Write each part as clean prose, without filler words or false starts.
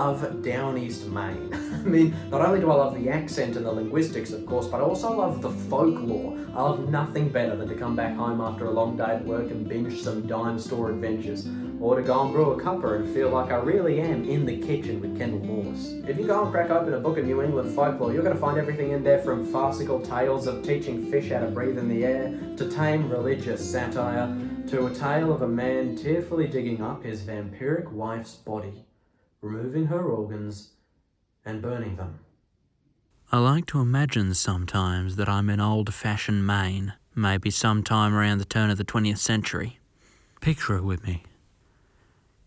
love Downeast Maine. I mean, not only do I love the accent and the linguistics, of course, but I also love the folklore. I love nothing better than to come back home after a long day at work and binge some dime store adventures, or to go and brew a cuppa and feel like I really am in the kitchen with Kendall Morse. If you go and crack open a book of New England folklore, you're going to find everything in there from farcical tales of teaching fish how to breathe in the air, to tame religious satire, to a tale of a man tearfully digging up his vampiric wife's body, removing her organs, and burning them. I like to imagine sometimes that I'm in old-fashioned Maine, maybe sometime around the turn of the 20th century. Picture it with me.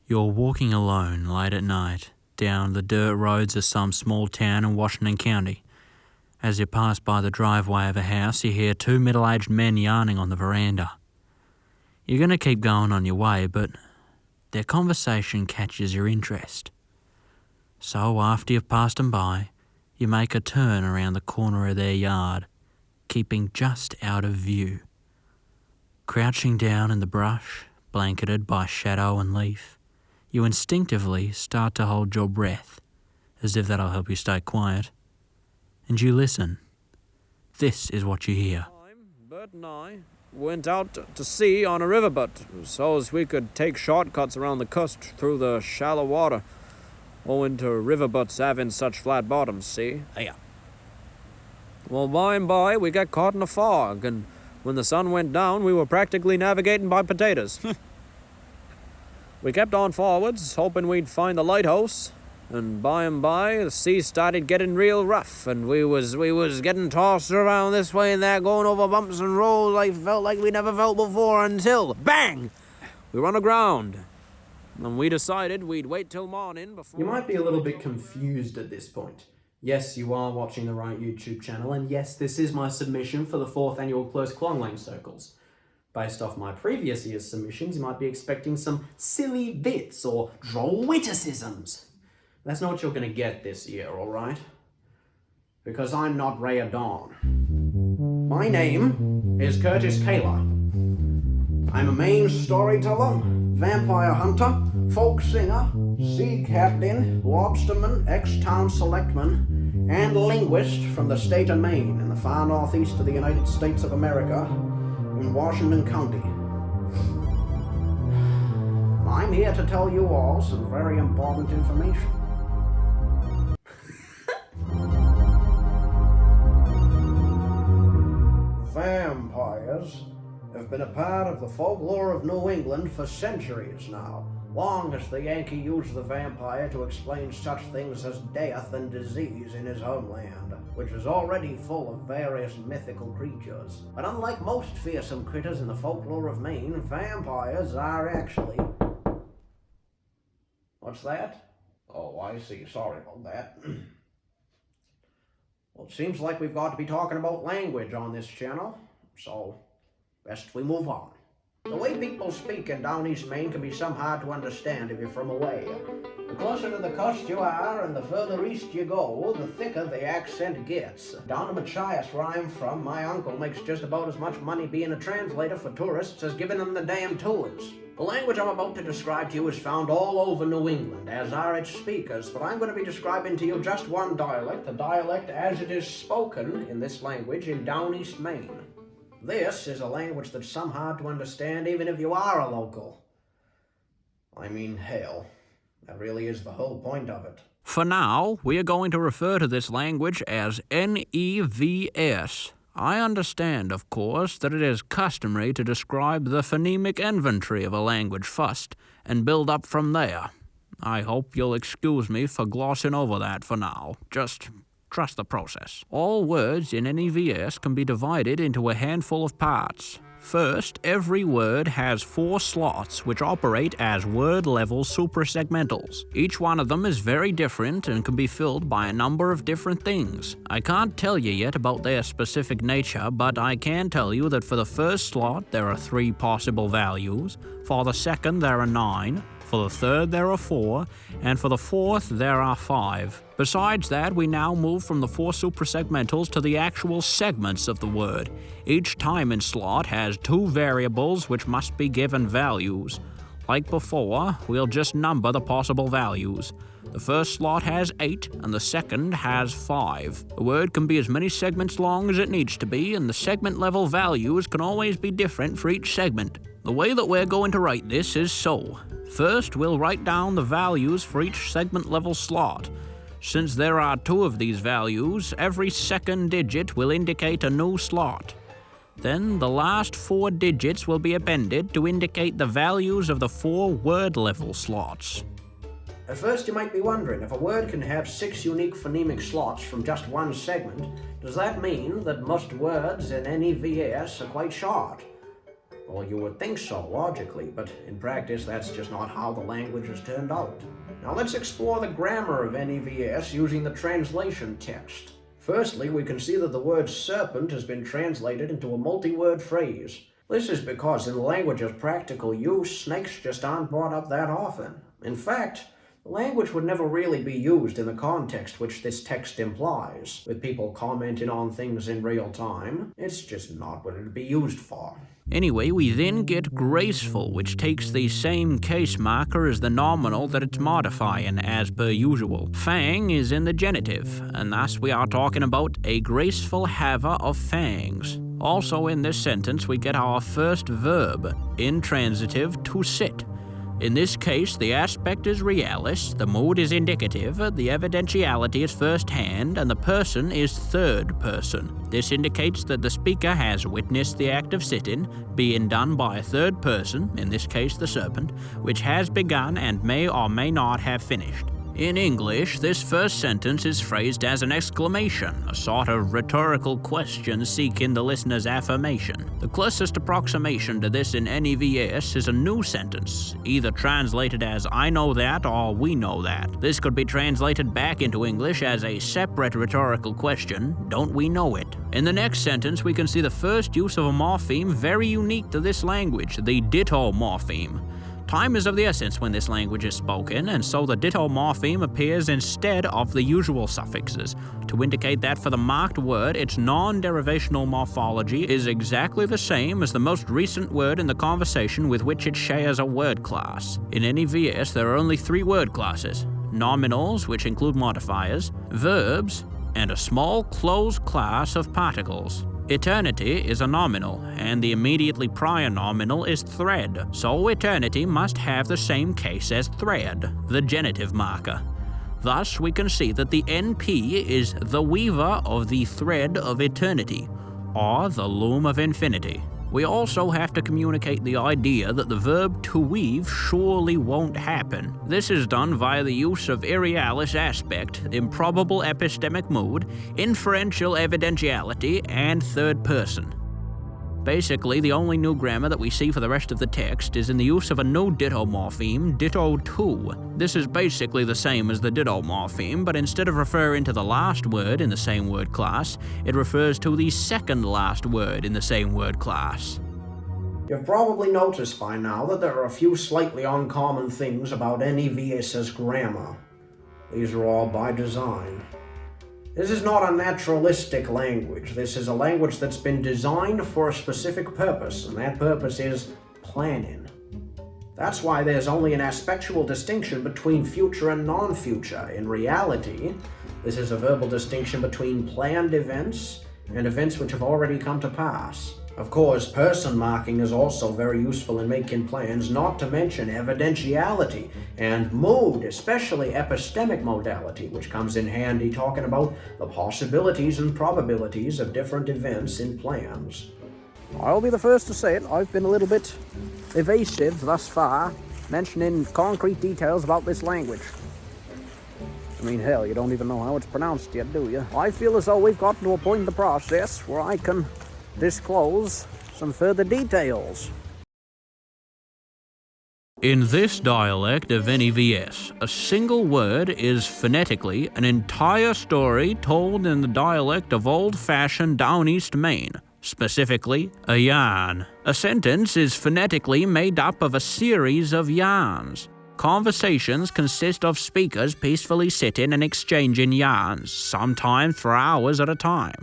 You're walking alone late at night down the dirt roads of some small town in Washington County. As you pass by the driveway of a house, you hear two middle-aged men yarning on the veranda. You're going to keep going on your way, but their conversation catches your interest. So after you've passed them by, you make a turn around the corner of their yard, keeping just out of view. Crouching down in the brush, blanketed by shadow and leaf, you instinctively start to hold your breath, as if that'll help you stay quiet. And you listen. This is what you hear. Bert and I went out to sea on a riverboat so as we could take shortcuts around the coast through the shallow water, owing to riverboats having such flat bottoms, see? Yeah. Well, by and by, we got caught in a fog, and when the sun went down, we were practically navigating by potatoes. We kept on forwards, hoping we'd find the lighthouse, and by, the sea started getting real rough, and we was getting tossed around this way and that, going over bumps and rolls. I felt like we never felt before until, bang! We run aground. And we decided we'd wait till morning before... You might be a little bit confused at this point. Yes, you are watching the right YouTube channel, and yes, this is my submission for the 4th annual Close Conlang Circles. Based off my previous year's submissions, you might be expecting some silly bits or droll witticisms. That's not what you're going to get this year, alright? Because I'm not Ray of Dawn. My name is Curtis Kaler. I'm a Maine storyteller, vampire hunter, folk singer, sea captain, lobsterman, ex-town selectman, and linguist from the state of Maine in the far northeast of the United States of America, in Washington County. I'm here to tell you all some very important information. Vampires have been a part of the folklore of New England for centuries now, long as the Yankee used the vampire to explain such things as death and disease in his homeland, which is already full of various mythical creatures. But unlike most fearsome critters in the folklore of Maine, vampires are actually... What's that? Oh, I see. Sorry about that. Well, it seems like we've got to be talking about language on this channel, so best we move on. The way people speak in Downeast Maine can be some hard to understand if you're from away. The closer to the coast you are and the further east you go, the thicker the accent gets. Down in Machias, where I'm from, my uncle makes just about as much money being a translator for tourists as giving them the damn tours. The language I'm about to describe to you is found all over New England, as are its speakers, but I'm going to be describing to you just one dialect, the dialect as it is spoken in this language in Downeast Maine. This is a language that's some hard to understand even if you are a local. I mean, hell, that really is the whole point of it. For now, we are going to refer to this language as NEVS. I understand, of course, that it is customary to describe the phonemic inventory of a language first and build up from there. I hope you'll excuse me for glossing over that for now. Just trust the process. All words in NEVS can be divided into a handful of parts. First, every word has 4 slots which operate as word-level suprasegmentals. Each one of them is very different and can be filled by a number of different things. I can't tell you yet about their specific nature, but I can tell you that for the first slot there are 3 possible values, for the second there are 9, for the third there are 4, and for the fourth there are 5. Besides that, we now move from the 4 suprasegmentals to the actual segments of the word. Each timing slot has 2 variables which must be given values. Like before, we'll just number the possible values. The first slot has 8, and the second has 5. A word can be as many segments long as it needs to be, and the segment level values can always be different for each segment. The way that we're going to write this is so. First, we'll write down the values for each segment level slot. Since there are 2 of these values, every second digit will indicate a new slot. Then the last 4 digits will be appended to indicate the values of the 4 word level slots. At first you might be wondering, if a word can have 6 unique phonemic slots from just one segment, does that mean that most words in any VS are quite short? Well, you would think so, logically, but in practice that's just not how the language has turned out. Now let's explore the grammar of any VS using the translation text. Firstly, we can see that the word serpent has been translated into a multi-word phrase. This is because in the language of practical use, snakes just aren't brought up that often. In fact, the language would never really be used in the context which this text implies, with people commenting on things in real time. It's just not what it would be used for. Anyway, we then get graceful, which takes the same case marker as the nominal that it's modifying, as per usual. Fang is in the genitive, and thus we are talking about a graceful haver of fangs. Also in this sentence, we get our first verb, intransitive, to sit. In this case, the aspect is realis, the mood is indicative, the evidentiality is first-hand, and the person is third person. This indicates that the speaker has witnessed the act of sitting, being done by a third person, in this case the serpent, which has begun and may or may not have finished. In English, this first sentence is phrased as an exclamation, a sort of rhetorical question seeking the listener's affirmation. The closest approximation to this in any VS is a new sentence, either translated as I know that or we know that. This could be translated back into English as a separate rhetorical question, don't we know it? In the next sentence, we can see the first use of a morpheme very unique to this language, the ditto morpheme. Time is of the essence when this language is spoken, and so the ditto morpheme appears instead of the usual suffixes, to indicate that for the marked word, its non-derivational morphology is exactly the same as the most recent word in the conversation with which it shares a word class. In any VS, there are only 3 word classes: nominals, which include modifiers, verbs, and a small closed class of particles. Eternity is a nominal, and the immediately prior nominal is thread, so eternity must have the same case as thread, the genitive marker. Thus, we can see that the NP is the weaver of the thread of eternity, or the loom of infinity. We also have to communicate the idea that the verb to weave surely won't happen. This is done via the use of irrealis aspect, improbable epistemic mood, inferential evidentiality, and third person. Basically, the only new grammar that we see for the rest of the text is in the use of a new ditto morpheme, ditto to. This is basically the same as the ditto morpheme, but instead of referring to the last word in the same word class, it refers to the second last word in the same word class. You've probably noticed by now that there are a few slightly uncommon things about any VS's grammar. These are all by design. This is not a naturalistic language. This is a language that's been designed for a specific purpose, and that purpose is planning. That's why there's only an aspectual distinction between future and non-future. In reality, this is a verbal distinction between planned events and events which have already come to pass. Of course, person marking is also very useful in making plans, not to mention evidentiality and mood, especially epistemic modality, which comes in handy talking about the possibilities and probabilities of different events in plans. I'll be the first to say it, I've been a little bit evasive thus far, mentioning concrete details about this language. I mean, hell, you don't even know how it's pronounced yet, do you? I feel as though we've gotten to a point in the process where I can disclose some further details. In this dialect of any VS, a single word is phonetically an entire story told in the dialect of old-fashioned Downeast Maine, specifically a yarn. A sentence is phonetically made up of a series of yarns. Conversations consist of speakers peacefully sitting and exchanging yarns, sometimes for hours at a time.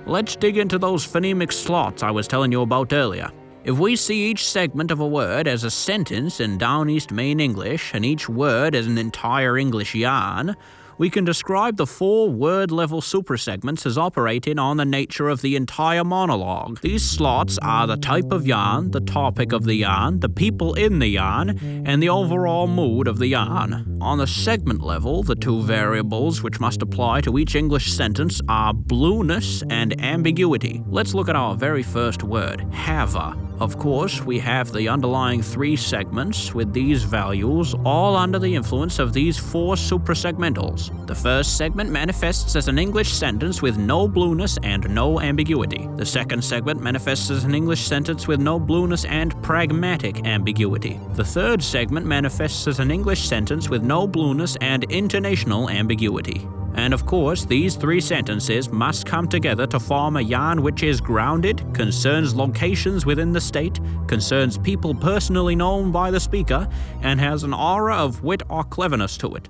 Let's dig into those phonemic slots I was telling you about earlier. If we see each segment of a word as a sentence in Downeast Maine English and each word as an entire English yarn, we can describe the 4 word-level supersegments as operating on the nature of the entire monologue. These slots are the type of yarn, the topic of the yarn, the people in the yarn, and the overall mood of the yarn. On the segment level, the 2 variables which must apply to each English sentence are blueness and ambiguity. Let's look at our very first word, haver. Of course, we have the underlying 3 segments with these values, all under the influence of these 4 suprasegmentals. The first segment manifests as an English sentence with no blueness and no ambiguity. The second segment manifests as an English sentence with no blueness and pragmatic ambiguity. The third segment manifests as an English sentence with no blueness and intonational ambiguity. And of course, these 3 sentences must come together to form a yarn which is grounded, concerns locations within the state, concerns people personally known by the speaker, and has an aura of wit or cleverness to it.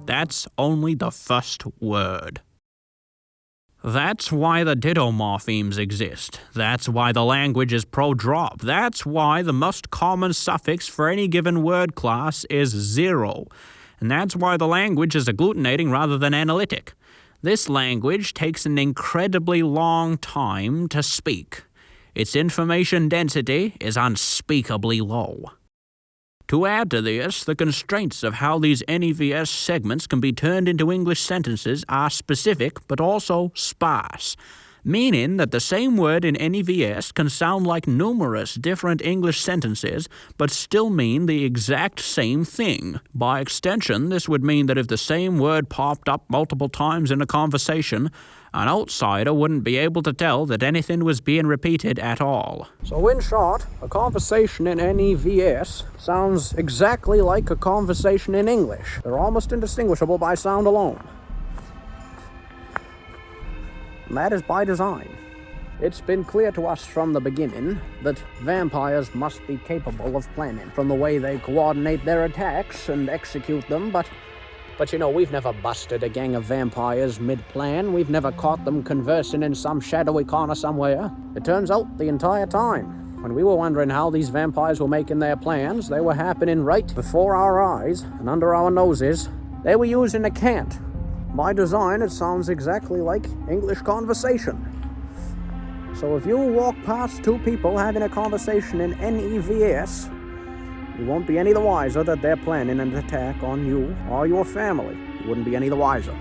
That's only the first word. That's why the ditto morphemes exist. That's why the language is pro-drop. That's why the most common suffix for any given word class is 0. And that's why the language is agglutinating rather than analytic. This language takes an incredibly long time to speak. Its information density is unspeakably low. To add to this, the constraints of how these NEVS segments can be turned into English sentences are specific but also sparse, meaning that the same word in NEVS can sound like numerous different English sentences but still mean the exact same thing. By extension, this would mean that if the same word popped up multiple times in a conversation, an outsider wouldn't be able to tell that anything was being repeated at all. So in short, a conversation in NEVS sounds exactly like a conversation in English. They're almost indistinguishable by sound alone. And that is by design. It's been clear to us from the beginning that vampires must be capable of planning, from the way they coordinate their attacks and execute them, but you know, we've never busted a gang of vampires mid-plan. We've never caught them conversing in some shadowy corner somewhere. It turns out the entire time, when we were wondering how these vampires were making their plans, they were happening right before our eyes and under our noses. They were using a cant. By design, it sounds exactly like English conversation. So if you walk past 2 people having a conversation in NEVS, you won't be any the wiser that they're planning an attack on you or your family. You wouldn't be any the wiser.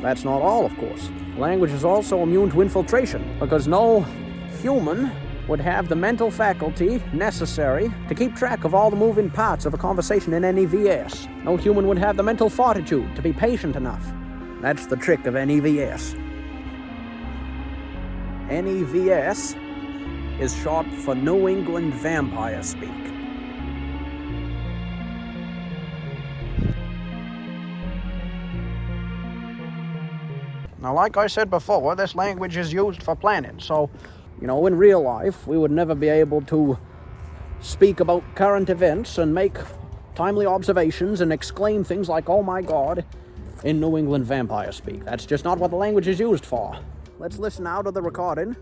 That's not all, of course. Language is also immune to infiltration, because no human would have the mental faculty necessary to keep track of all the moving parts of a conversation in NEVS. No human would have the mental fortitude to be patient enough. That's the trick of NEVS. NEVS is short for New England Vampire Speak. Now, like I said before, this language is used for planning, so, you know, in real life, we would never be able to speak about current events and make timely observations and exclaim things like, "Oh my God," in New England Vampire Speak. That's just not what the language is used for. Let's listen now to the recording,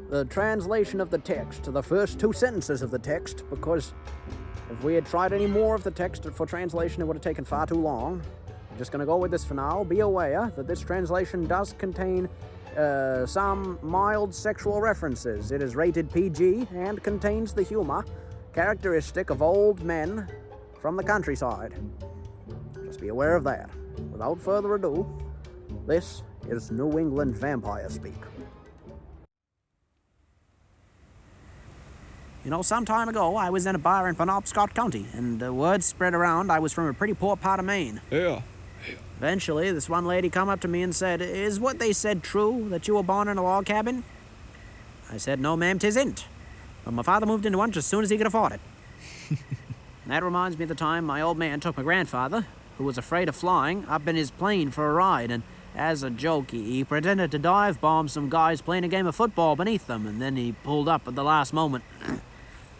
the translation of the text, to the first 2 sentences of the text, because if we had tried any more of the text for translation, it would have taken far too long. I'm just going to go with this for now. Be aware that this translation does contain some mild sexual references. It is rated PG and contains the humor characteristic of old men from the countryside. Just be aware of that. Without further ado, this is New England Vampire Speak. You know, some time ago, I was in a bar in Penobscot County, and word spread around I was from a pretty poor part of Maine. Yeah. Eventually, this one lady come up to me and said, "Is what they said true, that you were born in a log cabin?" I said, "No, ma'am, 'tisn't. But my father moved into one just as soon as he could afford it." That reminds me of the time my old man took my grandfather, who was afraid of flying, up in his plane for a ride, and as a joke, he pretended to dive bomb some guys playing a game of football beneath them, and then he pulled up at the last moment.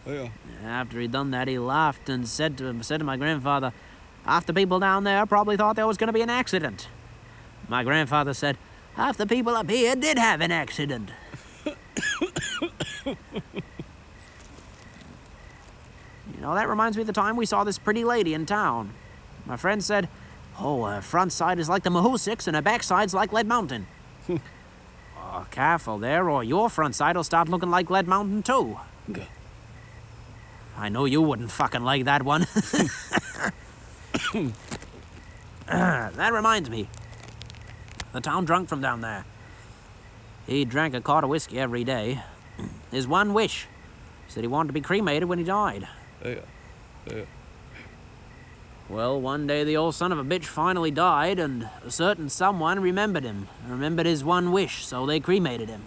Yeah. After he'd done that, he laughed and said to my grandfather, "Half the people down there probably thought there was going to be an accident." My grandfather said, "Half the people up here did have an accident." Now that reminds me of the time we saw this pretty lady in town. My friend said, oh, her front side is like the Mahoosucs and her back side's like Lead Mountain. Oh, careful there, or your front side will start looking like Lead Mountain too. I know you wouldn't fucking like that one. That reminds me. The town drunk from down there. He drank a quart of whiskey every day. His one wish. Said he wanted to be cremated when he died. Yeah. Well, one day the old son of a bitch finally died, and a certain someone remembered him. Remembered his one wish, so they cremated him.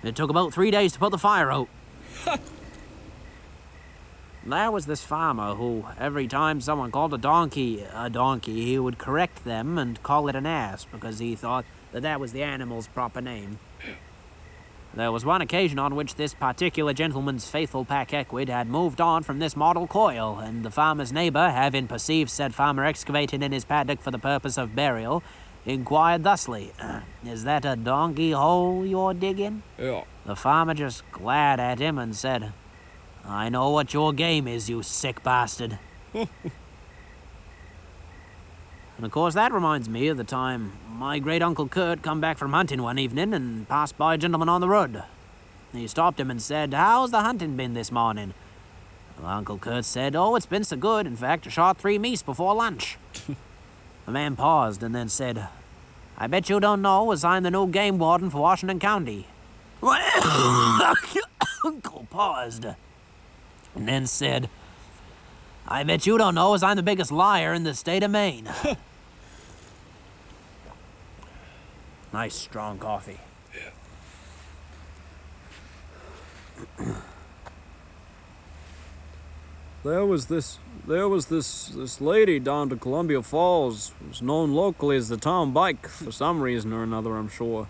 It took about 3 days to put the fire out. There was this farmer who, every time someone called a donkey, he would correct them and call it an ass, because he thought that was the animal's proper name. There was one occasion on which this particular gentleman's faithful pack equid had moved on from this model coil, and the farmer's neighbour, having perceived said farmer excavating in his paddock for the purpose of burial, inquired thusly, is that a donkey hole you're digging? Yeah. The farmer just glared at him and said, I know what your game is, you sick bastard. And of course that reminds me of the time my great-uncle Kurt come back from hunting one evening and passed by a gentleman on the road. He stopped him and said, how's the hunting been this morning? Well, Uncle Kurt said, oh, it's been so good. In fact, I shot 3 meese before lunch. The man paused and then said, I bet you don't know as I'm the new game warden for Washington County. Uncle paused and then said, I bet you don't know as I'm the biggest liar in the state of Maine. Nice strong coffee. Yeah. There was this lady down to Columbia Falls, who's known locally as the town bike for some reason or another, I'm sure.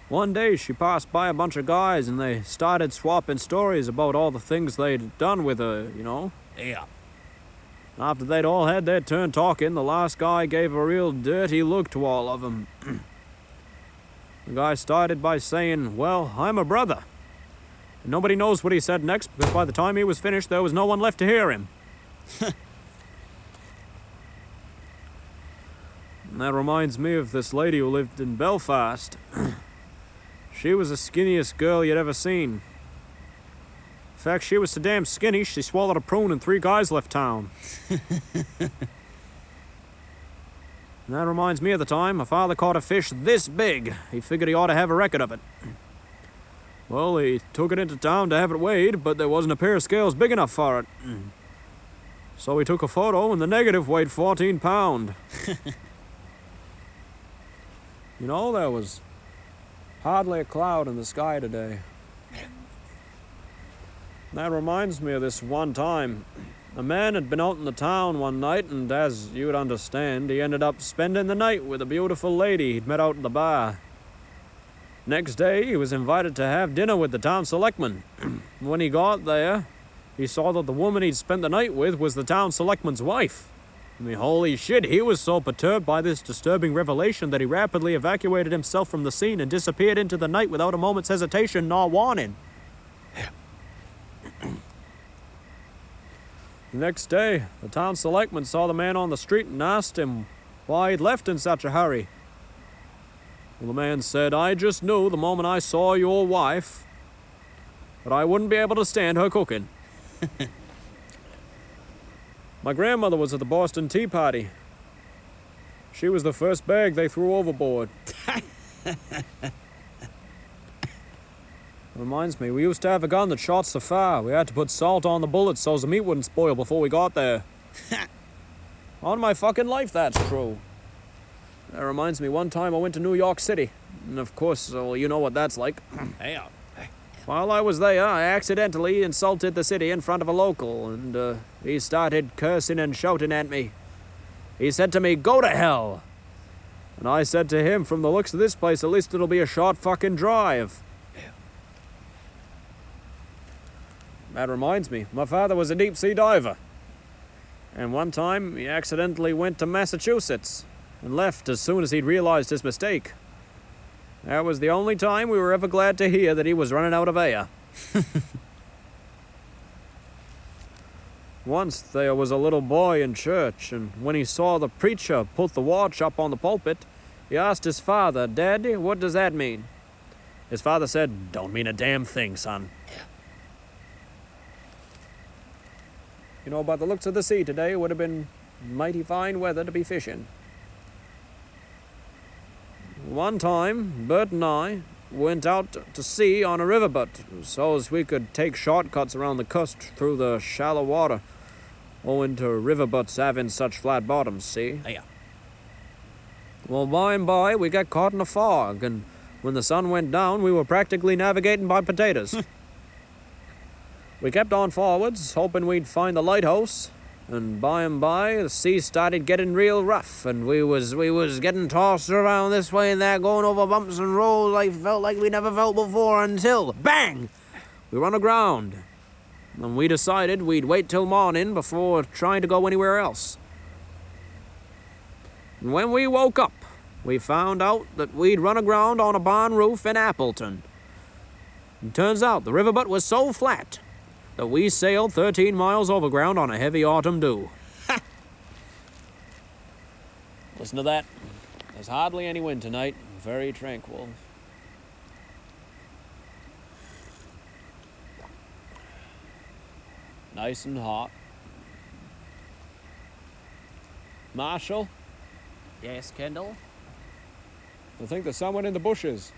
One day she passed by a bunch of guys and they started swapping stories about all the things they'd done with her, you know? Yeah. After they'd all had their turn talking, the last guy gave a real dirty look to all of them. The guy started by saying, well, I'm a brother. And nobody knows what he said next because by the time he was finished, there was no one left to hear him. And that reminds me of this lady who lived in Belfast. She was the skinniest girl you'd ever seen. In fact, she was so damn skinny, she swallowed a prune and 3 guys left town. And that reminds me of the time my father caught a fish this big. He figured he ought to have a record of it. Well, he took it into town to have it weighed, but there wasn't a pair of scales big enough for it. So he took a photo, and the negative weighed 14 pounds. You know, there was hardly a cloud in the sky today. That reminds me of this one time. A man had been out in the town one night, and as you would understand, he ended up spending the night with a beautiful lady he'd met out at the bar. Next day, he was invited to have dinner with the town selectman. When he got there, he saw that the woman he'd spent the night with was the town selectman's wife. I mean, holy shit, he was so perturbed by this disturbing revelation that he rapidly evacuated himself from the scene and disappeared into the night without a moment's hesitation nor warning. The next day, the town selectman saw the man on the street and asked him why he'd left in such a hurry. Well, the man said, I just knew the moment I saw your wife that I wouldn't be able to stand her cooking. My grandmother was at the Boston Tea Party. She was the first bag they threw overboard. Reminds me, we used to have a gun that shot so far. We had to put salt on the bullets so the meat wouldn't spoil before we got there. On my fucking life, that's true. That reminds me, one time I went to New York City. And of course, well, you know what that's like. Hey, While I was there, I accidentally insulted the city in front of a local, and he started cursing and shouting at me. He said to me, go to hell! And I said to him, from the looks of this place, at least it'll be a short fucking drive. That reminds me, my father was a deep-sea diver. And one time, he accidentally went to Massachusetts and left as soon as he'd realized his mistake. That was the only time we were ever glad to hear that he was running out of air. Once there was a little boy in church, and when he saw the preacher put the watch up on the pulpit, he asked his father, "Daddy, what does that mean?" His father said, "Don't mean a damn thing, son." You know, by the looks of the sea today, it would have been mighty fine weather to be fishing. One time, Bert and I went out to sea on a riverboat so as we could take shortcuts around the coast through the shallow water, owing to riverboats having such flat bottoms, see? Yeah. Well, by and by, we got caught in a fog, and when the sun went down, we were practically navigating by potatoes. We kept on forwards, hoping we'd find the lighthouse, and by and by, the sea started getting real rough, and we was getting tossed around this way and that, going over bumps and rolls. I felt like we never felt before until, bang! We run aground. And we decided we'd wait till morning before trying to go anywhere else. And when we woke up, we found out that we'd run aground on a barn roof in Appleton. It turns out the riverboat was so flat that we sailed 13 miles overground on a heavy autumn dew. Listen to that. There's hardly any wind tonight. Very tranquil. Nice and hot. Marshall? Yes, Kendall? I think there's someone in the bushes.